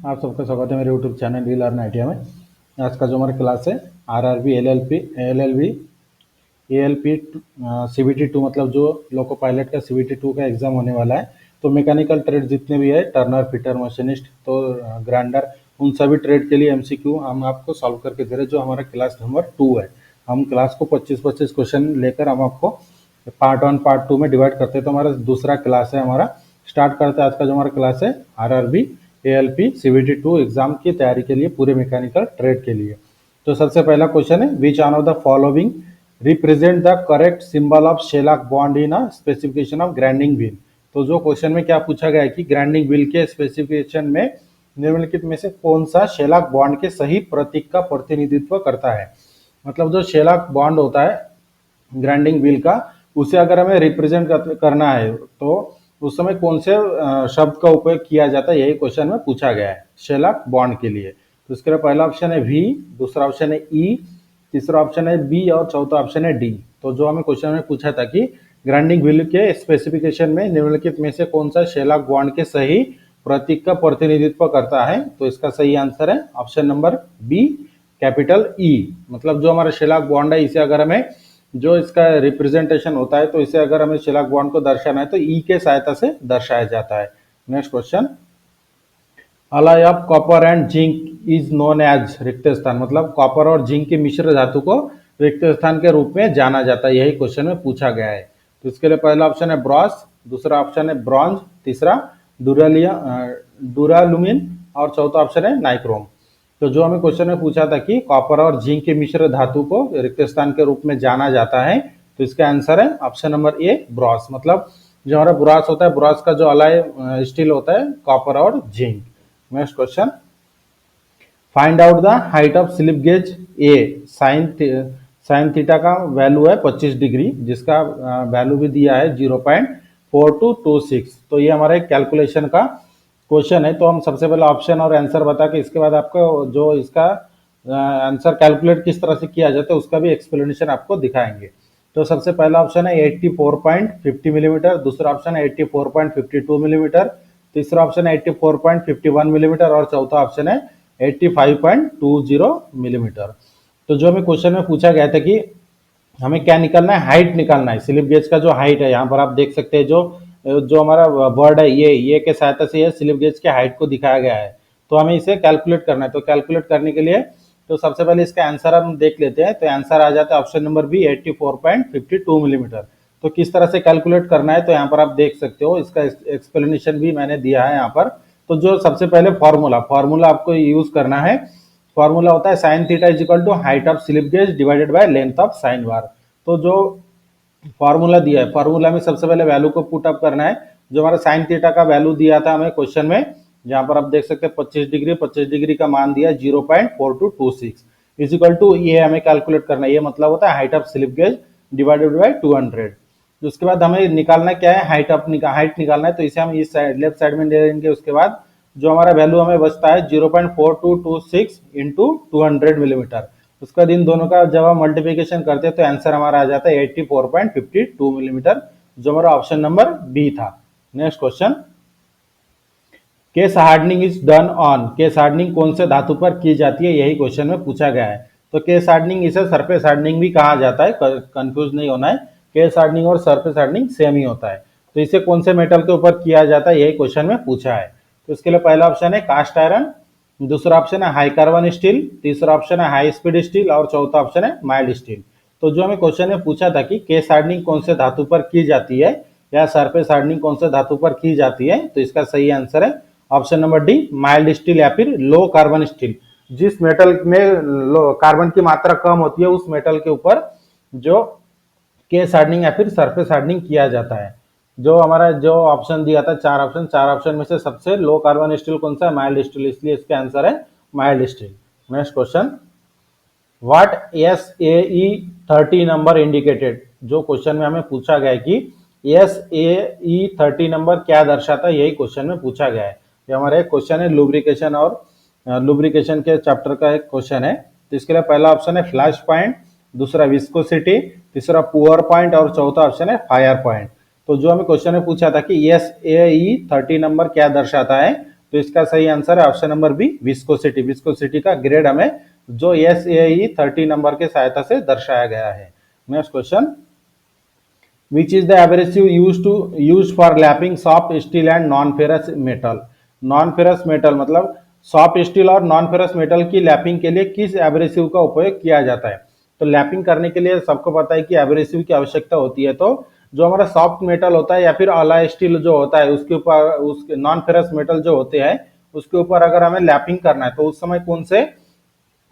आप सबका स्वागत है मेरे YouTube channel D learn ITI में। आज का जो हमारा क्लास है आरआरबी एलएलबी एएलपी सीबीटी 2 मतलब जो लोको पायलट का सीबीटी 2 का एग्जाम होने वाला है। तो मैकेनिकल ट्रेड जितने भी है टर्नर फिटर मशीनिस्ट तो ग्राइंडर उन सभी ट्रेड के लिए एमसीक्यू हम आपको सॉल्व करके दे रहे जो हमारा क्लास नंबर 2 है। हम क्लास को 25-25 क्वेश्चन लेकर हम आपको पार्ट 1 पार्ट 2 में डिवाइड करते हैं। तो हमारा दूसरा क्लास है हमारा स्टार्ट करते हैं। आज का जो हमारा क्लास है आरआरबी एएलपी सीबीटी 2 एग्जाम की तैयारी के लिए पूरे मैकेनिकल ट्रेड के लिए। तो सबसे पहला क्वेश्चन है which one of the following represent the correct symbol of Sherlock bond in a specification of grinding wheel. तो जो क्वेश्चन में क्या पूछा गया है कि ग्राइंडिंग व्हील के स्पेसिफिकेशन में निम्नलिखित में से कौन सा शेलॉक बॉन्ड के सही प्रतीक का प्रतिनिधित्व करता है। मतलब जो शेलॉक बॉन्ड होता है ग्राइंडिंग व्हील का उसे अगर हमें रिप्रेजेंट करना है तो उस समय कौन से शब्द का उपयोग किया जाता है, यही क्वेश्चन में पूछा गया है शेलॉक बॉन्ड के लिए। तो इसके लिए पहला ऑप्शन है वी, दूसरा ऑप्शन है ई, तीसरा ऑप्शन है बी और चौथा ऑप्शन है डी। तो जो हमें क्वेश्चन में पूछा था कि ग्राइंडिंग व्हील के स्पेसिफिकेशन में निम्नलिखित में से कौन सा शेलॉक बॉन्ड के सही प्रतीक का प्रतिनिधित्व करता है, तो इसका सही आंसर है option number B capital E. मतलब जो हमारा शेलॉक बॉन्ड है इसे अगर हमें जो इसका रिप्रेजेंटेशन होता है तो इसे अगर हमें शेलॉक बॉन्ड को दर्शाना है तो ई के सहायता से दर्शाया जाता है। Next question, alloy of copper and zinc is known as रिक्त स्थान। मतलब कॉपर और जिंक के मिश्र धातु को रिक्त स्थान के रूप में जाना जाता है, यही क्वेश्चन में पूछा गया है। तो इसके लिए पहला ऑप्शन है ब्रॉस, दूसरा ऑप्शन है ब्रॉन्ज, तीसरा डुरालुमिन और चौथा ऑप्शन है नाइक्रोम। तो जो हमें क्वेश्चन में पूछा था कि कॉपर और जिंक के मिश्र धातु को रिक्त स्थान के रूप में जाना जाता है, तो इसका आंसर है ऑप्शन नंबर ए ब्रॉस। मतलब जो हमारा ब्रॉस होता है, ब्रॉस का जो अलाय स्टील होता है कॉपर और zinc. Next question, find out the height of slip gauge A. Sine theta का वैल्यू है 25 डिग्री, जिसका वैल्यू भी दिया है 0.4226। तो ये हमारा एक कैलकुलेशन का क्वेश्चन है। तो हम सबसे पहले ऑप्शन और आंसर बता के इसके बाद आपको जो इसका आंसर कैलकुलेट किस तरह से किया जाता है उसका भी एक्सप्लेनेशन आपको दिखाएंगे। तो सबसे पहला ऑप्शन है 84.50 मिलीमीटर, दूसरा ऑप्शन है 84.52 मिलीमीटर, तीसरा ऑप्शन है 84.51 मिलीमीटर और चौथा ऑप्शन है 85.20 मिलीमीटर। तो जो हमें क्वेश्चन में पूछा गया था कि हमें क्या निकालना है, हाइट निकालना है। स्लिप गेज का जो हाइट है यहाँ पर आप देख सकते हैं जो हमारा वर्ड है ये के सहायता से ये स्लिप गेज के हाइट को दिखाया गया है। तो हमें इसे कैलकुलेट करना है। तो कैलकुलेट करने के लिए तो सबसे पहले इसका आंसर हम देख लेते हैं। तो आंसर आ जाता है ऑप्शन नंबर बी 84.52 मिलीमीटर। तो किस तरह से कैलकुलेट करना है तो यहाँ पर आप देख सकते हो, इसका एक्सप्लेनेशन भी मैंने दिया है यहाँ पर। तो जो सबसे पहले फॉर्मूला आपको यूज करना है। फॉर्मूला होता है sine theta is equal to height of slip gauge divided by length of sine bar. तो जो फॉर्मूला दिया है, फॉर्मूला में सबसे पहले वैल्यू को पुट अप करना है। जो हमारा साइन थीटा का वैल्यू दिया था हमें क्वेश्चन में, जहां पर आप देख सकते हैं 25 डिग्री का मान दिया 0.4226 इज इक्वल टू ये हमें कैलकुलेट करना है। ये मतलब होता है height of slip gauge divided bye 200। उसके बाद हमें निकालना क्या है, हाइट निकालना है। तो इसे हम इस साइड लेफ्ट साइड में ले लेंगे। उसके बाद जो हमारा वैल्यू हमें बचता है 0.4226 इंटू 200 मिलीमीटर, उसका दिन दोनों का जब हम मल्टीप्लिकेशन करते हैं तो आंसर हमारा आ जाता है 84.52 मिलीमीटर, जो हमारा ऑप्शन नंबर बी था। Next question, case hardening is done on. Case hardening कौन से धातु पर की जाती है, यही क्वेश्चन में पूछा गया है। तो केस हार्डनिंग इसे सरफेस हार्डनिंग भी कहा जाता है, कंफ्यूज नहीं होना है। केस हार्डनिंग और सरफेस हार्डनिंग सेम ही होता है। तो इसे कौन से मेटल के ऊपर किया जाता है, यही क्वेश्चन में पूछा है। तो इसके लिए पहला ऑप्शन है कास्ट आयरन, दूसरा ऑप्शन है हाई कार्बन स्टील, तीसरा ऑप्शन है हाई स्पीड स्टील और चौथा ऑप्शन है माइल्ड स्टील। तो जो हमें क्वेश्चन में पूछा था कि केस हार्डनिंग कौन से धातु पर की जाती है या सरफेस हार्डनिंग कौन से धातु पर की जाती है, तो इसका सही आंसर है option number D mild steel या फिर लो कार्बन स्टील। जिस मेटल में कार्बन की मात्रा कम होती है उस मेटल के ऊपर जो केस हार्डनिंग या फिर सरफेस हार्डनिंग किया जाता है। जो हमारा जो ऑप्शन दिया था चार ऑप्शन में से सबसे लो कार्बन स्टील कौन सा है, माइल्ड स्टील, इसलिए इसका आंसर है mild steel. Next question, what SAE30 number indicated. जो क्वेश्चन में हमें पूछा गया है कि SAE30 नंबर क्या दर्शाता है, यही क्वेश्चन में पूछा गया है। ये हमारा एक क्वेश्चन है लुब्रिकेशन और लुब्रिकेशन के चैप्टर का एक क्वेश्चन है। तो इसके लिए पहला ऑप्शन है फ्लैश पॉइंट, दूसरा विस्कोसिटी, तीसरा पुअर पॉइंट और चौथा ऑप्शन है फायर पॉइंट। तो जो हमें क्वेश्चन में पूछा था कि SAE30 नंबर क्या दर्शाता है, तो इसका सही आंसर है option number B, viscosity. Viscosity का ग्रेड हमें जो SAE 30 नंबर के सहायता से दर्शाया गया है। Next question, which is the abrasive used for lapping soft steel and non ferrous metal। Non ferrous metal मतलब सॉफ्ट स्टील और नॉन फेरस मेटल की लैपिंग के लिए किस एब्रेसिव का उपयोग किया जाता है? तो लैपिंग करने के लिए सबको पता है कि एब्रेसिव की आवश्यकता होती है। तो जो हमारा सॉफ्ट मेटल होता है या फिर अलॉय स्टील जो होता है उसके ऊपर, उसके नॉन फेरस मेटल जो होते हैं उसके ऊपर अगर हमें लैपिंग करना है तो उस समय कौन से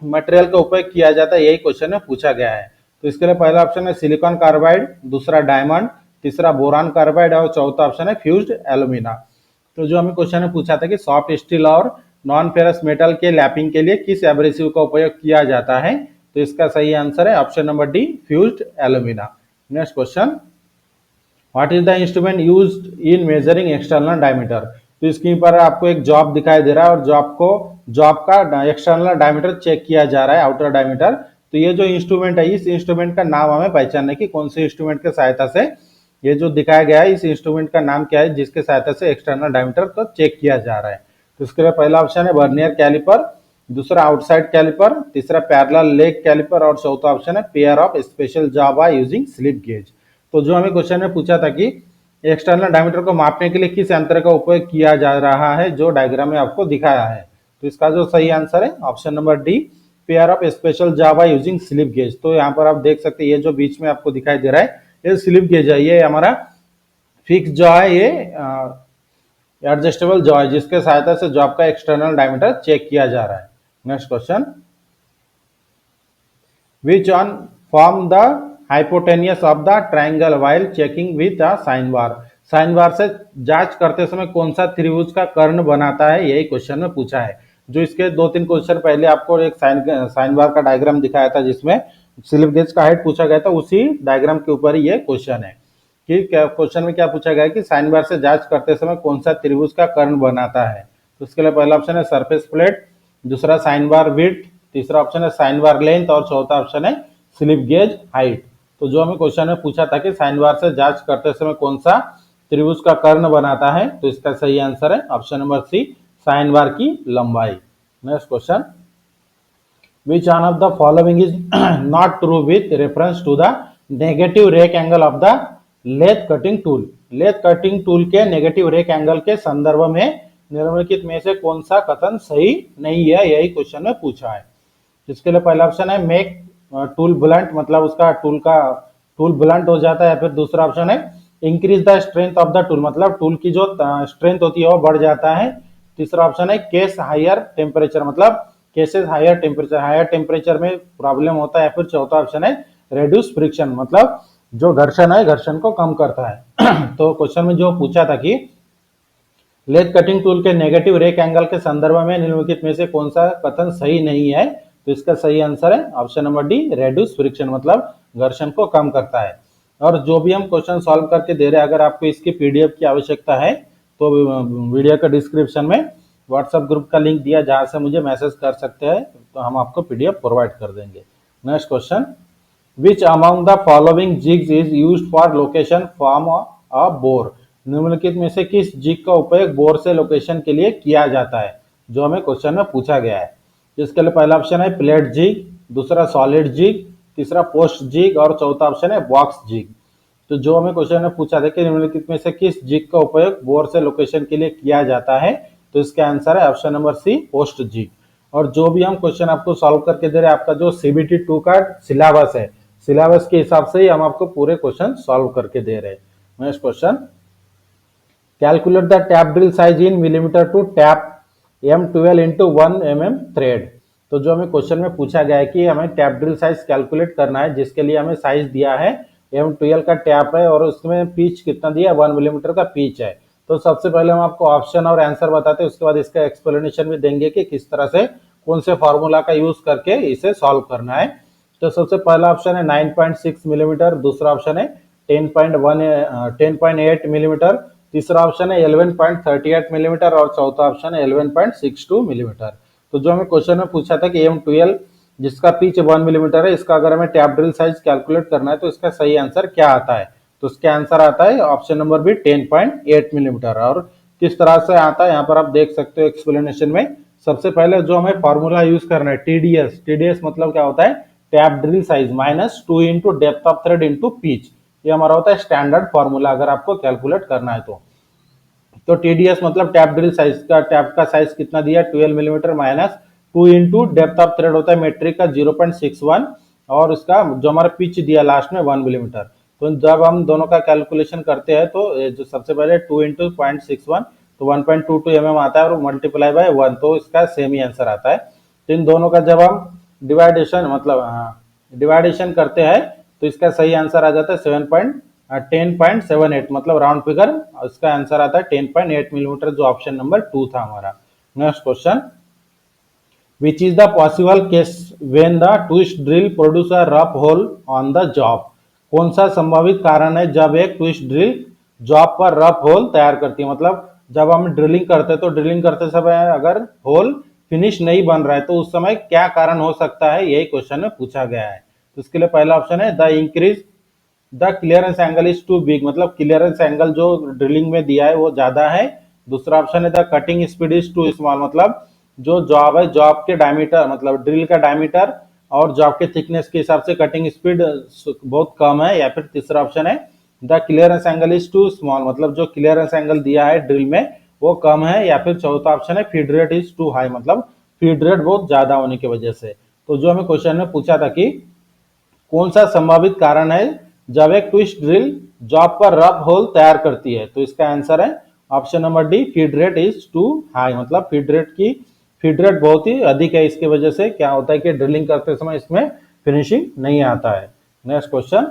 मटेरियल का उपयोग किया जाता है, यही क्वेश्चन में पूछा गया है। तो इसके लिए पहला ऑप्शन है सिलिकॉन कार्बाइड, दूसरा डायमंड, तीसरा बोरान कार्बाइड और चौथा ऑप्शन है फ्यूज्ड एल्यूमिना। तो जो हमें क्वेश्चन में पूछा था कि सॉफ्ट स्टील और नॉन फेरस मेटल के लैपिंग के लिए किस एब्रेसिव का उपयोग किया जाता है, तो इसका सही आंसर है option number D, fused alumina. Next question, what is the instrument used in measuring external diameter. तो स्क्रीन पर आपको एक जॉब दिखाई दे रहा है और जॉब का एक्सटर्नल डायमीटर चेक किया जा रहा है, आउटर डायमीटर। तो ये जो इंस्ट्रूमेंट है इस इंस्ट्रूमेंट का नाम हमें पहचानना है कि कौन से इंस्ट्रूमेंट के सहायता से ये जो दिखाया गया है इस इंस्ट्रूमेंट का नाम क्या है जिसके सहायता से एक्सटर्नल डायमीटर को चेक किया जा रहा है। तो इसके लिए पहला ऑप्शन है वर्नियर कैलिपर, दूसरा आउटसाइड कैलिपर, तीसरा पैरेलल लेग कैलिपर और चौथा ऑप्शन है pair of special job by using slip gauge. तो जो हमें क्वेश्चन में पूछा था कि एक्सटर्नल डायमीटर को मापने के लिए किस यंत्र का उपयोग किया जा रहा है, जो डायग्राम में आपको दिखाया है, तो इसका जो सही आंसर है option number D, pair of special job by using slip gauge. तो यहाँ पर आप देख सकते हैं ये जो बीच में आपको दिखाई दे रहा है ये स्लिप गेज है, ये हमारा फिक्स जॉ है, ये एडजस्टेबल जॉ है जिसके सहायता से जॉब का एक्सटर्नल डायमीटर चेक किया जा रहा है। Next question, which on form the hypotenuse of the triangle while checking with a sine bar. Sine bar से जांच करते समय कौन सा त्रिभुज का कर्ण बनाता है, यही क्वेश्चन में पूछा है। जो इसके 2-3 क्वेश्चन पहले आपको एक साइन बार का डायग्राम दिखाया था जिसमें स्लिप गेज का हाइट पूछा गया था, उसी डायग्राम के ऊपर ये क्वेश्चन है कि क्वेश्चन में क्या पूछा गया है कि साइन बार से जांच करते समय कौन सा त्रिभुज का कर्ण बनाता है। तो इसके लिए पहला ऑप्शन है सरफेस प्लेट, दूसरा साइन बार विड्थ, तीसरा ऑप्शन है साइन बार लेंथ और चौथा ऑप्शन है स्लिप गेज हाइट। तो जो हमें क्वेश्चन में पूछा था कि साइन बार से जांच करते समय कौन सा त्रिभुज का कर्ण बनाता है, तो इसका सही आंसर है option number C, sine bar की लंबाई। Next question, which one of the following is not true with reference to the negative rake angle of the lathe cutting tool। Lathe cutting tool के negative rake angle के संदर्भ में निम्नलिखित में से कौन सा कथन सही नहीं है, यही क्वेश्चन में पूछा है। इसके लिए पहला ऑप्शन है मेक टूल ब्लंट, मतलब उसका टूल ब्लंट हो जाता है। फिर दूसरा ऑप्शन है increase the strength of the tool, मतलब टूल की जो स्ट्रेंथ होती है वो बढ़ जाता है। तीसरा ऑप्शन है केस हायर टेम्परेचर, मतलब केसेस हायर टेम्परेचर में प्रॉब्लम होता है। फिर चौथा ऑप्शन है रेड्यूस फ्रिक्शन, मतलब जो घर्षण है घर्षण को कम करता है। तो क्वेश्चन में जो पूछा था कि लेथ कटिंग टूल के नेगेटिव रेक एंगल के संदर्भ में निम्नलिखित में से कौन सा कथन सही नहीं है, तो इसका सही आंसर है option number D, reduce friction, मतलब घर्षण को कम करता है। और जो भी हम क्वेश्चन सॉल्व करके दे रहे हैं, अगर आपको इसकी पीडीएफ की आवश्यकता है तो वीडियो का डिस्क्रिप्शन में व्हाट्सएप ग्रुप का लिंक दिया जहां से मुझे मैसेज कर सकते हैं, तो हम आपको पीडीएफ प्रोवाइड कर देंगे। Next question, which among the following jigs is used for location from a bore. निम्नलिखित में से किस जिग का उपयोग बोर से लोकेशन के लिए किया जाता है, जो हमें क्वेश्चन में पूछा गया है। इसके लिए पहला ऑप्शन है प्लेट जिग, दूसरा सॉलिड जिग, तीसरा पोस्ट जिग और चौथा ऑप्शन है बॉक्स जिग। तो जो हमें क्वेश्चन में पूछा था कि निम्नलिखित में से किस जिग का उपयोग बोर से लोकेशन के लिए किया जाता है, तो इसका आंसर है option number C, post jig. और जो भी हम क्वेश्चन आपको सॉल्व करके दे रहे हैं, आपका जो CBT 2 का सिलेबस है, सिलेबस के हिसाब से ही हम आपको पूरे क्वेश्चन सॉल्व करके दे रहे हैं। Next question, calculate the tap drill size in millimetre to tap M12 into 1 mm thread. तो जो हमें क्वेश्चन में पूछा गया है कि हमें टैप ड्रिल साइज कैलकुलेट करना है, जिसके लिए हमें साइज दिया है M12 का टैप है और उसमें पिच कितना दिया है, 1 मिलीमीटर का पिच है। तो सबसे पहले हम आपको ऑप्शन और आंसर बताते हैं, उसके बाद इसका एक्सप्लेनेशन भी देंगे कि किस तरह से कौन से फार्मूला का यूज करके इसे सॉल्व करना है। तो सबसे पहला ऑप्शन है 9.6 मिलीमीटर, दूसरा ऑप्शन है 10.8 मिलीमीटर, तीसरा ऑप्शन है 11.38 मिलीमीटर और चौथा ऑप्शन है 11.62 मिलीमीटर। तो जो हमें क्वेश्चन में पूछा था कि M12 जिसका पिच 1 मिलीमीटर है, इसका अगर हमें टैप ड्रिल साइज कैलकुलेट करना है तो इसका सही आंसर क्या आता है, तो इसका आंसर आता है ऑप्शन नंबर बी, 10.8 मिलीमीटर। और किस तरह से आता है यहाँ पर आप देख सकते हो एक्सप्लेनेशन में। सबसे पहले जो हमें फॉर्मूला यूज करना है टीडीएस, टीडीएस मतलब क्या होता है, tap drill size minus 2 into depth of thread into pitch, ये हमारा होता है स्टैंडर्ड फॉर्मूला अगर आपको कैलकुलेट करना है तो टीडीएस मतलब टैप ड्रिल साइज का, टैप का साइज कितना दिया 12 millimetre minus 2 into depth of thread होता है मेट्रिक का 0.61 और इसका जो हमारा पिच दिया लास्ट में 1 मिलीमीटर। तो जब हम दोनों का कैलकुलेशन करते हैं तो जो सबसे पहले 2 इंटू 0.61 तो 1.22 mm आता है और मल्टीप्लाई बाय 1 तो इसका सेम ही आंसर आता है। तो इन दोनों का जब हम डिवाइडेशन मतलब डिवाइडेशन करते हैं तो इसका सही आंसर आ जाता है 10.78 मतलब राउंड फिगर, इसका आंसर आता है 10.8 मिलीमीटर जो ऑप्शन नंबर 2 था हमारा। Next question, which is the possible case when the twist drill produce a rough hole on the job, कौन सा संभावित कारण है जब एक ट्विस्ट ड्रिल जॉब पर रफ होल तैयार करती है, मतलब जब हम ड्रिलिंग करते हैं तो ड्रिलिंग करते समय अगर होल फिनिश नहीं बन रहा है तो उस समय क्या कारण हो सकता है, यही क्वेश्चन में पूछा गया है। तो इसके लिए पहला ऑप्शन है the increase the clearance angle is too big, मतलब क्लियरेंस एंगल जो ड्रिलिंग में दिया है वो ज्यादा है। दूसरा ऑप्शन है the cutting speed is too small, मतलब जो जॉब है जॉब के डायमीटर मतलब ड्रिल का डायमीटर और जॉब के थिकनेस के हिसाब से कटिंग स्पीड बहुत कम है। या फिर तीसरा ऑप्शन है the clearance angle is too small, मतलब जो क्लियरेंस एंगल दिया है ड्रिल में वो कम है। या फिर चौथा ऑप्शन है feed rate is too high, मतलब फीड रेट बहुत ज्यादा होने की वजह से। तो जो हमें क्वेश्चन में पूछा था कि कौन सा संभावित कारण है जब एक ट्विस्ट ड्रिल जॉब पर रफ होल तैयार करती है, तो इसका आंसर है option number D feed rate is too high, मतलब फीड रेट बहुत ही अधिक है, इसकी वजह से क्या होता है कि ड्रिलिंग करते समय इसमें फिनिशिंग नहीं आता है। Next question,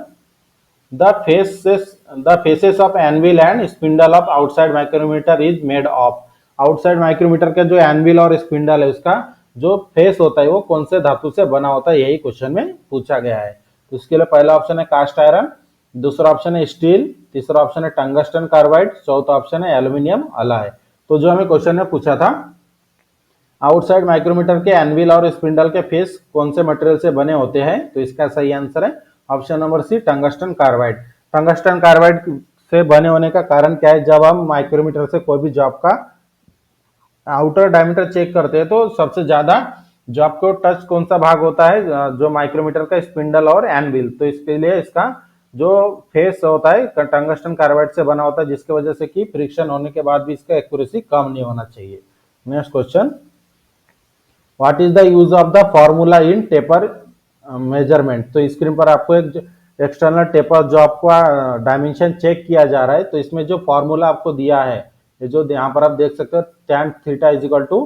the faces of anvil and spindle of outside micrometer is made of, outside micrometer का जो एनविल और स्पिंडल है उसका जो फेस होता है वो कौन से धातु से बना होता है, यही क्वेश्चन में पूछा गया है। तो इसके लिए पहला ऑप्शन है कास्ट आयरन, दूसरा ऑप्शन है स्टील, तीसरा ऑप्शन है टंगस्टन कार्बाइड, चौथा ऑप्शन है एल्यूमिनियम अलाय। तो जो हमें क्वेश्चन में पूछा था आउटसाइड माइक्रोमीटर के एनविल और स्पिंडल के फेस कौन से मटेरियल से बने होते हैं, तो इसका सही आंसर है option number C tungsten carbide. Tungsten carbide से बने होने का कारण क्या है, जब हम माइक्रोमीटर से कोई भी जॉब का आउटर डायमीटर चेक करते हैं तो सबसे ज्यादा जॉब को टच कौन सा भाग होता है, जो माइक्रोमीटर का स्पिंडल और एनविल, तो इसके लिए इसका जो फेस होता है टंगस्टन कार्बाइड से बना होता है, जिसकी वजह से कि फ्रिक्शन होने के बाद भी इसका एक्यूरेसी कम नहीं होना चाहिए। Next question, what is the use of the formula in taper measurement, तो स्क्रीन पर आपको एक एक्सटर्नल टेपर जो आपका डायमेंशन चेक किया जा रहा है, तो इसमें जो फॉर्मूला आपको दिया है ये जो यहाँ पर आप देख सकते हो tan theta is equal to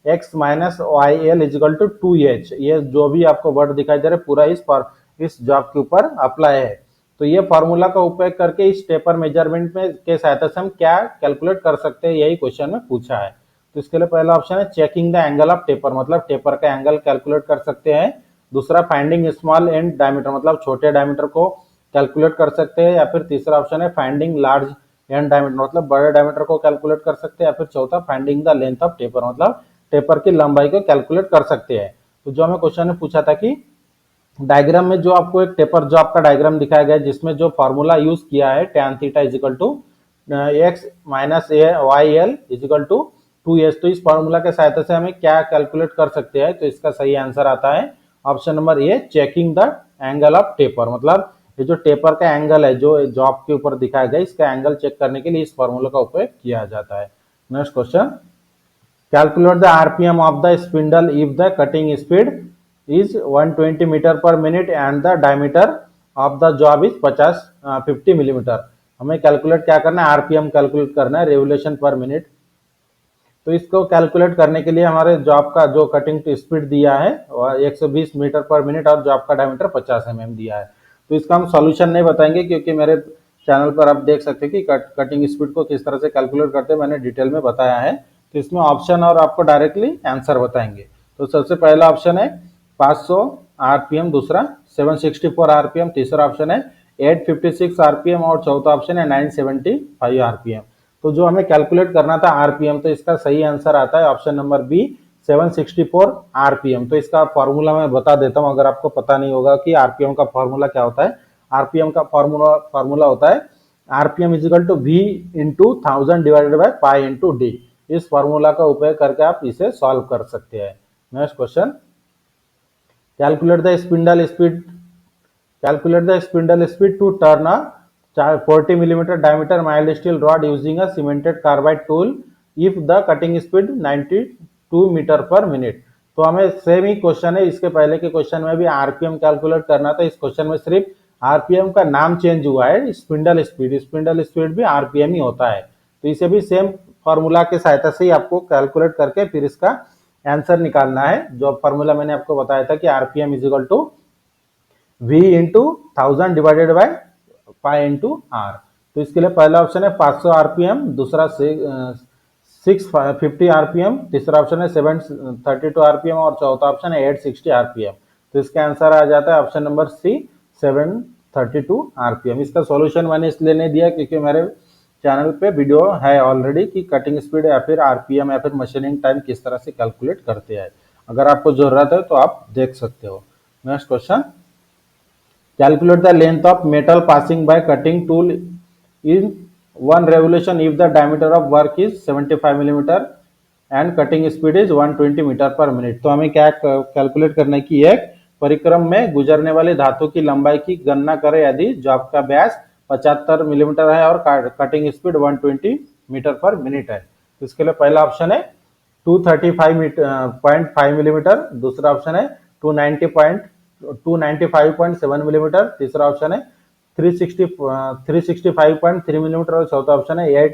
X minus Y L is equal to 2h, ये जो भी आपको वर्ड दिखाई दे रहा है पूरा इस जॉब के ऊपर अप्लाई है। तो ये फॉर्मूला का उपयोग करके इस टेपर मेजरमेंट में के सहायता से हम क्या कैलकुलेट कर सकते हैं, यही क्वेश्चन में पूछा है। तो इसके लिए पहला ऑप्शन है checking the angle of taper, मतलब टेपर का एंगल कैलकुलेट कर सकते हैं। दूसरा फाइंडिंग स्मॉल एंड डायमीटर, मतलब छोटे डायमीटर को कैलकुलेट कर सकते हैं। या फिर तीसरा ऑप्शन है फाइंडिंग लार्ज एंड डायमीटर, मतलब बड़े डायमीटर को कैलकुलेट कर सकते हैं। या फिर चौथा finding the length of taper, मतलब टेपर की लंबाई को कैलकुलेट कर सकते हैं। तो जो हमें क्वेश्चन में पूछा था कि डायग्राम में जो आपको एक टेपर जॉब का डायग्राम दिखाया गया है जिसमें जो फॉर्मूला यूज किया है tan theta is equal to X minus Y L is equal to 2h, तो इस फॉर्मूला के सहायता से हमें क्या कैलकुलेट कर सकते हैं, तो इसका सही आंसर आता है option number A checking the angle of taper, मतलब ये जो टेपर का एंगल है जो जॉब के ऊपर दिखाया गया इसका एंगल चेक करने के लिए इस फॉर्मूला का उपयोग किया जाता है। Next question, calculate the RPM of the spindle if the cutting speed is 120 metre per minute and the diameter of the job is 50 millimetre. हमें कैलकुलेट क्या करना है, आरपीएम कैलकुलेट करना है, रेवोल्यूशन पर मिनट। तो इसको कैलकुलेट करने के लिए हमारे जॉब का जो कटिंग स्पीड दिया है 120 मीटर पर मिनट और जॉब का डायमीटर 50 mm दिया है। तो इसका हम सॉल्यूशन नहीं बताएंगे क्योंकि मेरे चैनल पर आप देख सकते हैं कि कटिंग स्पीड को किस तरह से कैलकुलेट करते हैं, मैंने डिटेल में बताया है। तो इसमें ऑप्शन और आपको डायरेक्टली आंसर बताएंगे। तो सबसे पहला ऑप्शन है 500 आरपीएम, दूसरा 764 आरपीएम, तीसरा ऑप्शन है 856 आरपीएम और चौथा ऑप्शन है 975 आरपीएम। तो जो हमें कैलकुलेट करना था आरपीएम, तो इसका सही आंसर आता है ऑप्शन नंबर बी 764 आरपीएम। तो इसका फॉर्मूला मैं बता देता हूं अगर आपको पता नहीं होगा कि आरपीएम का फॉर्मूला क्या होता है। आरपीएम का फॉर्मूला होता है RPM is equal to V into 1000 divided by pi into D. इस फॉर्मूला का उपयोग करके आप इसे सॉल्व कर सकते हैं। Next question, calculate the spindle speed, calculate the spindle speed to turn a 40 millimeter diameter mild steel rod using a cemented carbide tool if the cutting speed 92 metre per minute. तो हमें same ही question है, इसके पहले के question में भी RPM calculate करना था। इस क्वेश्चन में सिर्फ आरपीएम का नाम चेंज हुआ है, स्पिंडल स्पीड भी आरपीएम ही होता है। तो इसे भी सेम फॉर्मूला की सहायता से ही आपको कैलकुलेट करके फिर इसका आंसर निकालना है। जो फॉर्मूला मैंने आपको बताया था कि RPM is equal to v into 1000 divided by pi into R. तो इसके लिए पहला ऑप्शन है 500 आरपीएम, दूसरा 650 आरपीएम, तीसरा ऑप्शन है 732 आरपीएम और चौथा ऑप्शन है 860 आरपीएम। तो इसका आंसर आ जाता है ऑप्शन नंबर सी 732 आरपीएम। इसका सॉल्यूशन मैंने इसलिए नहीं दिया क्योंकि मेरे चैनल पे वीडियो है ऑलरेडी कि कटिंग स्पीड या फिर आरपीएम या फिर मशीनिंग टाइम किस तरह से कैलकुलेट करते हैं। अगर आपको जरूरत है तो आप देख सकते हो। Next question, calculate the length of metal passing by cutting tool in one revolution if the diameter of work is 75 millimeter and cutting speed is 120 metre per minute. तो हमें क्या कैलकुलेट करना है कि एक परिक्रम में गुजरने वाली धातु की लंबाई की गणना करें यदि जॉब का व्यास 75 मिलीमीटर है और cutting speed 120 metre per minute है। तो इसके लिए पहला ऑप्शन है 235.5 मिलीमीटर, दूसरा ऑप्शन है 295.7 मिलीमीटर, तीसरा ऑप्शन है 365.3 मिलीमीटर और चौथा ऑप्शन है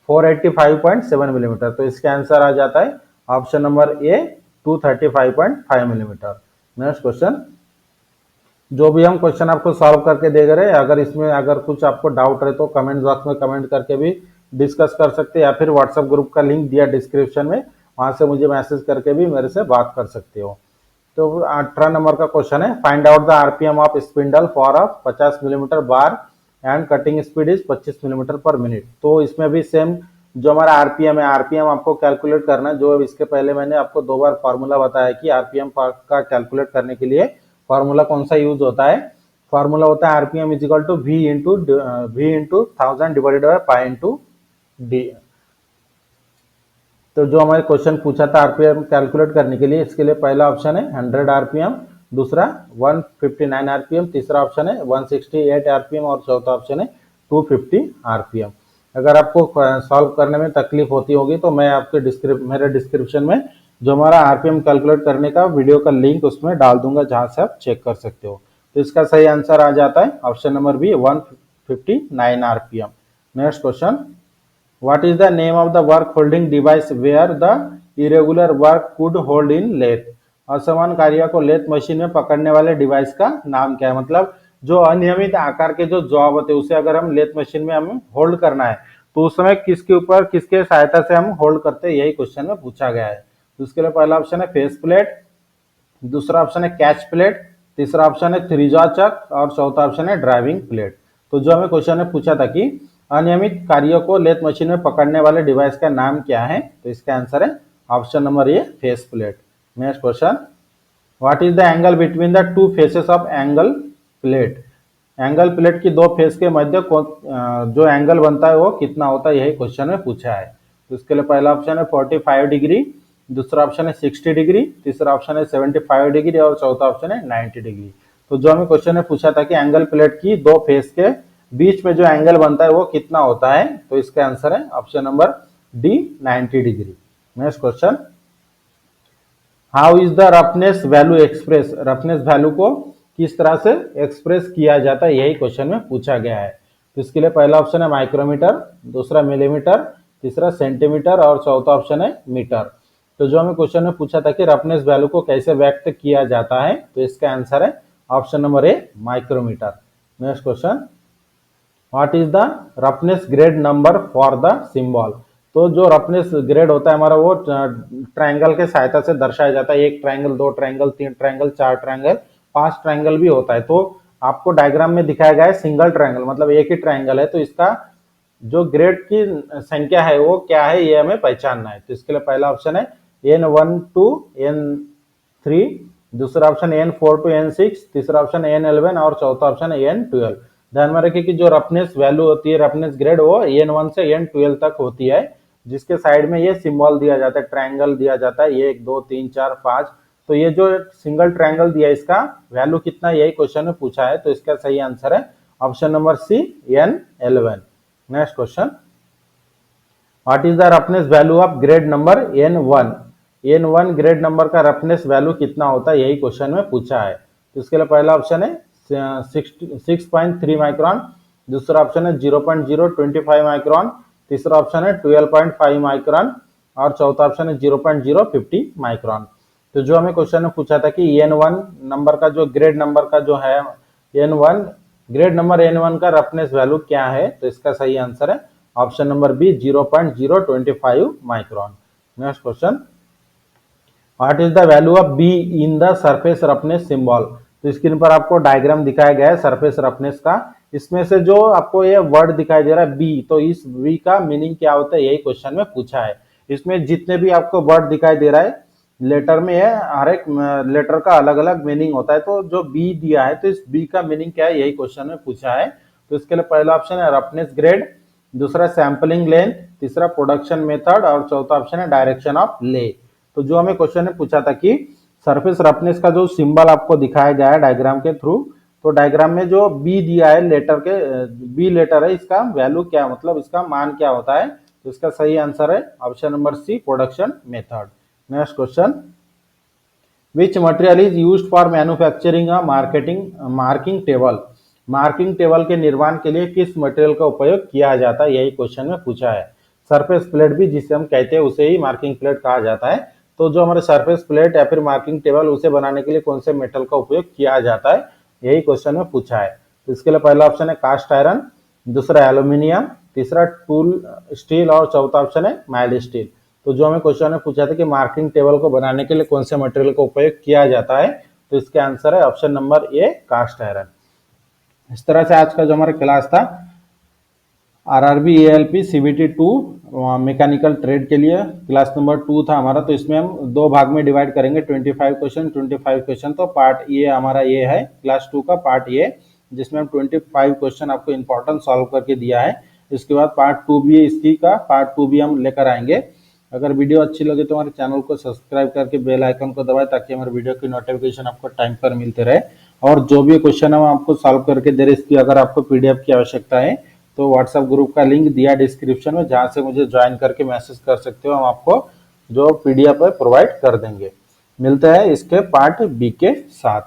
485.7 मिलीमीटर। तो इसका आंसर आ जाता है ऑप्शन नंबर ए 235.5 मिलीमीटर। नेक्स्ट क्वेश्चन, जो भी हम क्वेश्चन आपको सॉल्व करके दे रहे हैं, अगर इसमें अगर कुछ आपको डाउट रहे तो कमेंट बॉक्स में कमेंट करके भी डिस्कस कर सकते हैं या फिर व्हाट्सएप ग्रुप का लिंक दिया डिस्क्रिप्शन में, वहां से मुझे मैसेज करके भी मेरे से बात कर सकते हो। तो 18 नंबर का क्वेश्चन है, find out the RPM of spindle for a 50 millimetre bar and cutting speed is 25 millimetre पर मिनट। तो इसमें भी सेम जो हमारा आरपीएम है, आरपीएम आपको कैलकुलेट करना है। जो इसके पहले मैंने आपको 2 बार फॉर्मूला बताया कि आरपीएम का कैलकुलेट करने के लिए फॉर्मूला कौन सा यूज होता है। फॉर्मूला होता है RPM is equal to V into 1000 divided by pi into D. तो जो हमारे क्वेश्चन पूछा था आरपीएम कैलकुलेट करने के लिए, इसके लिए पहला ऑप्शन है 100 आरपीएम, दूसरा 159 आरपीएम, तीसरा ऑप्शन है 168 आरपीएम और चौथा ऑप्शन है 250 आरपीएम। अगर आपको सॉल्व करने में तकलीफ होती होगी तो मैं आपके मेरे डिस्क्रिप्शन में जो हमारा आरपीएम कैलकुलेट करने का वीडियो का लिंक उसमें डाल दूंगा, जहां से आप चेक कर सकते हो। तो इसका सही आंसर आ जाता है option number B 159 RPM. Next question, what is the name of the work holding device where the irregular work could hold in lathe। असमान कार्य को लेथ मशीन में पकड़ने वाले डिवाइस का नाम क्या है। मतलब जो अनियमित आकार के जो जॉब होते हैं उसे अगर हम लेथ मशीन में हमें होल्ड करना है तो उस समय किसके ऊपर किसके सहायता से हम होल्ड करते हैं, यही क्वेश्चन में पूछा गया है। तो उसके लिए पहला ऑप्शन है फेस प्लेट, दूसरा ऑप्शन है कैच प्लेट, तीसरा ऑप्शन है त्रिज्या चक और चौथा ऑप्शन है ड्राइविंग प्लेट। तो जो हमें क्वेश्चन में पूछा था कि अनियमित कार्यों को लेथ मशीन में पकड़ने वाले डिवाइस का नाम क्या है, तो इसका आंसर है option number A face plate. Next question, what is the angle between the two faces of angle plate. Angle plate की दो फेस के मध्य जो एंगल बनता है वो कितना होता है, यही क्वेश्चन में पूछा है। तो इसके लिए पहला ऑप्शन है 45 डिग्री, दूसरा ऑप्शन है 60 डिग्री, तीसरा ऑप्शन है 75 डिग्री और चौथा ऑप्शन है 90 डिग्री। तो जो हमें क्वेश्चन में पूछा था कि एंगल प्लेट की दो फेस के बीच में जो एंगल बनता है वो कितना होता है, तो इसका आंसर है option number D 90 degree. Next question, how is the roughness value express. Roughness value को किस तरह से एक्सप्रेस किया जाता है, यही क्वेश्चन में पूछा गया है। तो इसके लिए पहला ऑप्शन है माइक्रोमीटर, दूसरा मिलीमीटर, तीसरा सेंटीमीटर और चौथा ऑप्शन है मीटर। तो जो हमें क्वेश्चन में पूछा था कि रफनेस वैल्यू को कैसे व्यक्त किया जाता है, तो इसका आंसर है option number A micrometre. Next question, what is the roughness grade number for the symbol. तो जो रफनेस ग्रेड होता है हमारा वो ट्रायंगल के सहायता से दर्शाया जाता है। एक ट्रायंगल, दो ट्रायंगल, तीन ट्रायंगल, चार ट्रायंगल, 5 ट्रायंगल भी होता है। तो आपको डायग्राम में दिखाया गया है सिंगल ट्रायंगल, मतलब एक ही ट्रायंगल है। तो इसका जो ग्रेड की संख्या है वो क्या है, ये हमें पहचानना है। तो इसके लिए पहला ऑप्शन है N1 to N3, दूसरा ऑप्शन N4 to N6, तीसरा ऑप्शन N11 और चौथा ऑप्शन है N12। ध्यान में रखिए कि जो रफनेस वैल्यू होती है, रफनेस ग्रेड, वो N1 से N12 तक होती है, जिसके साइड में ये सिंबल दिया जाता है, ट्रायंगल दिया जाता है, 1 2 3 4 5। तो ये जो सिंगल ट्रायंगल दिया है इसका वैल्यू कितना, यही क्वेश्चन में पूछा है। तो इसका सही आंसर है option number C, N11। Next question, what is the roughness value of grade number N1? N1 grade number का रफनेस वैल्यू कितना होता है, यही क्वेश्चन में पूछा है। तो इसके लिए पहला ऑप्शन है 6.3 माइक्रोन, दूसरा ऑप्शन है 0.025 माइक्रोन, तीसरा ऑप्शन है 12.5 माइक्रोन, और चौथा ऑप्शन है 0.050 माइक्रोन। तो जो हमें क्वेश्चन में पूछा था कि N1 नंबर का जो ग्रेड नंबर का जो है N1 ग्रेड नंबर N1 का रफनेस वैल्यू क्या है, तो इसका सही आंसर है option number B, 0.025 micron. Next question, what is the value of B in the surface roughness symbol? तो स्क्रीन पर आपको डायग्राम दिखाया गया है सरफेस रफनेस का। इसमें से जो आपको ये वर्ड दिखाई दे रहा है बी, तो इस बी का मीनिंग क्या होता है, यही क्वेश्चन में पूछा है। इसमें जितने भी आपको वर्ड दिखाई दे रहा है लेटर में है, हर एक लेटर का अलग अलग मीनिंग होता है। तो जो बी दिया है, तो इस बी का मीनिंग क्या है, यही क्वेश्चन में पूछा है। तो इसके लिए पहला ऑप्शन है रफनेस ग्रेड, दूसरा सैंपलिंग लेंथ, तीसरा प्रोडक्शन मेथड, और चौथा ऑप्शन है डायरेक्शन ऑफ ले। तो जो हमें क्वेश्चन ने पूछा था कि सरफेस रफनेस का जो सिंबल आपको दिखाया गया है डायग्राम के थ्रू, तो डायग्राम में जो बी दिया है लेटर के, बी लेटर है, इसका वैल्यू क्या, मतलब इसका मान क्या होता है। तो इसका सही आंसर है option number C, production method. Next question, which material is used for manufacturing a marking table? Marking table के निर्माण के लिए किस मटेरियल का उपयोग किया जाता है, यही क्वेश्चन में पूछा है। सरफेस प्लेट भी जिसे हम कहते हैं उसे ही मार्किंग प्लेट कहा जाता है। तो जो हमारे सरफेस प्लेट या फिर मार्किंग टेबल, उसे बनाने के लिए कौन से मेटल का उपयोग किया जाता है, यही क्वेश्चन में पूछा है। तो इसके लिए पहला ऑप्शन है कास्ट आयरन, दूसरा एल्यूमिनियम, तीसरा टूल स्टील, और चौथा ऑप्शन है माइल्ड स्टील। तो जो हमें क्वेश्चन में पूछा था कि मार्किंग टेबल को बनाने के लिए कौन से मटेरियल का उपयोग किया जाता है, तो इसका आंसर है option number A, cast iron. इस तरह से आज का जो हमारा क्लास था RRB ALP CBT 2 mechanical trade के लिए क्लास नंबर 2 था हमारा। तो इसमें हम दो भाग में डिवाइड करेंगे, 25 क्वेश्चन। तो पार्ट ए हमारा ये है क्लास 2 का पार्ट ए, जिसमें हम 25 क्वेश्चन आपको इंपॉर्टेंट सॉल्व करके दिया है। इसके बाद पार्ट 2 भी है इसकी का, पार्ट 2 भी हम लेकर आएंगे। अगर वीडियो अच्छी लगे तो हमारे चैनल को सब्सक्राइब करके बेल आइकन को दबाएं, ताकि हमारे वीडियो की नोटिफिकेशन आपको टाइम पर मिलते रहे। और जो भी क्वेश्चन हम आपको सॉल्व करके दे रहे, इसकी अगर आपको पीडीएफ की आवश्यकता है तो व्हाट्सएप ग्रुप का लिंक दिया डिस्क्रिप्शन में, जहां से मुझे ज्वाइन करके मैसेज कर सकते हो। हम आपको जो पीडीएफ है प्रोवाइड कर देंगे। मिलते हैं इसके पार्ट बी के साथ।